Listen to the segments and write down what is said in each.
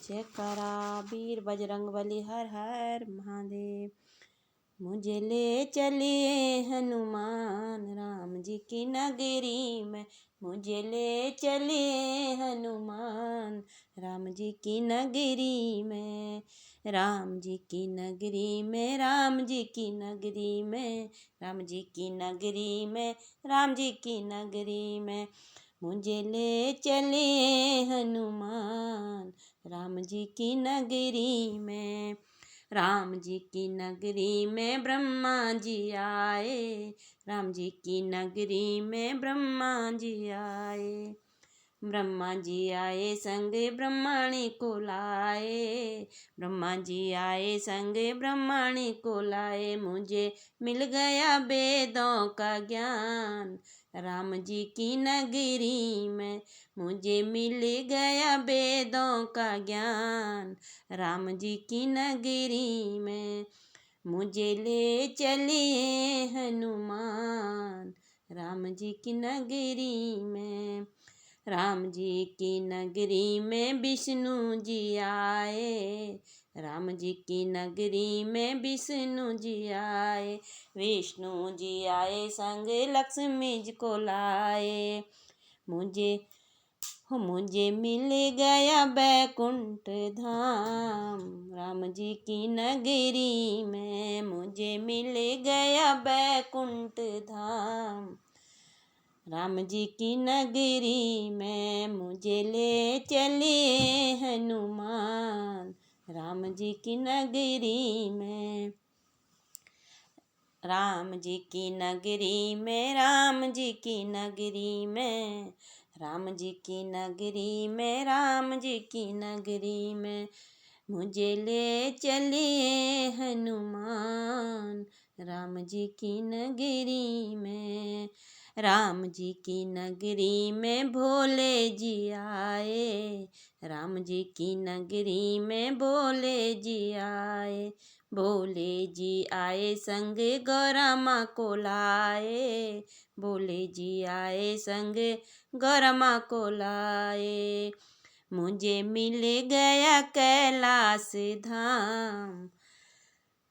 जयकारा वीर बजरंगबली हर हर महादेव। मुझे ले चलिए हनुमान राम जी की नगरी में। मुझे ले चलिए हनुमान राम जी की नगरी में। राम जी की नगरी में, राम जी की नगरी में, राम जी की नगरी में, राम जी की नगरी में। मुझे ले चलिए हनुमान राम जी की नगरी में। राम जी की नगरी में ब्रह्मा जी आए। राम जी की नगरी में ब्रह्मा जी आए। ब्रह्मा जी आए संग ब्रह्मणी को लाए। ब्रह्मा जी आए संग ब्रह्मणी को लाए। मुझे मिल गया वेदों का ज्ञान राम जी की नगरी में। मुझे मिल गया वेदों का ज्ञान राम जी की नगरी में। मुझे ले चलिए हनुमान राम जी की नगरी में। राम जी की नगरी में विष्णु जी आए। राम जी की नगरी में विष्णु जी आए। विष्णु जी आए संग लक्ष्मी जी को लाए। मुझे मिल गया बैकुंठ धाम राम जी की नगरी में। मुझे मिल गया बैकुंठ धाम राम जी की नगरी में। मुझे ले चलिए हनुमान राम जी की नगरी में। राम जी की नगरी में, राम जी की नगरी में, राम जी की नगरी में, राम जी की नगरी में। मुझे ले चलिए हनुमान राम जी की नगरी में। राम जी की नगरी में भोले जी आए। राम जी की नगरी में भोले जी आए। भोले जी आए संग गौरा माँ को लाए। भोले जी आए संग गौरा माँ को लाए। मुझे मिल गया कैलाश धाम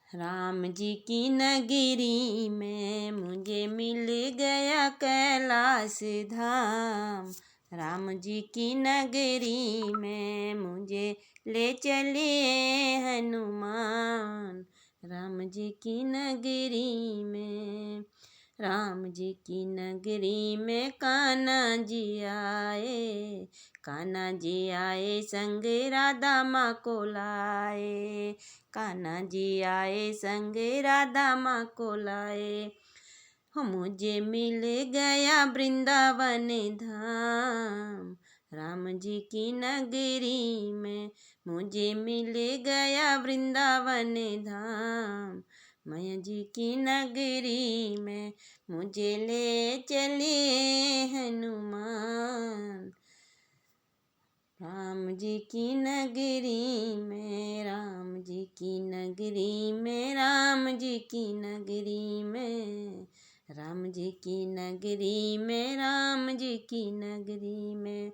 राम जी की नगरी में। मुझे मिल गया कैलाश धाम राम जी की नगरी में। मुझे ले चलिए हनुमान राम जी की नगरी में। राम जी की नगरी में कान्हा जी आए। कान्हा जी आए संग राधा माँ को लाए। कान्हा जी आए संग राधा माँ को लाए। मुझे मिल गया वृंदावन धाम राम जी की नगरी में। मुझे मिल गया वृंदावन धाम मैया जी की नगरी में। मुझे ले चलिए हनुमान राम जी की नगरी में। राम जी की नगरी में, राम जी की नगरी में, राम जी की नगरी में, राम जी की नगरी में।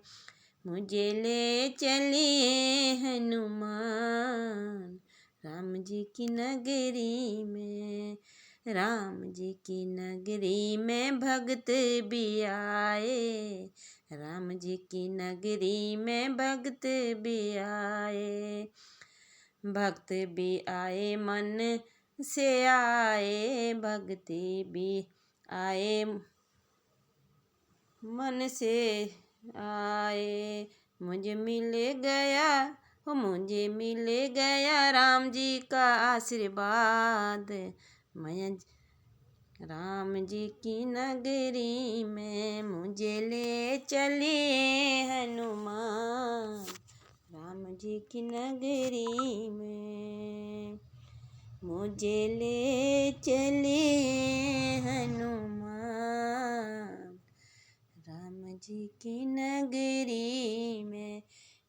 मुझे ले चलिए हनुमान राम जी की नगरी में। राम जी की नगरी में भक्त भी आए। राम जी की नगरी में भक्त भी आए। भक्त भी आए मन से आए। भक्ति भी आए मन से आए। मुझे मिल गया राम जी का आशीर्वाद मैया राम जी की नगरी में। मुझे ले चलिए हनुमान राम जी की नगरी में। मुझे ले चलिए हनुमान राम जी की नगरी में।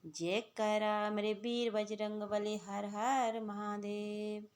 जयकारा मेरे वीर बजरंगबली हर हर महादेव।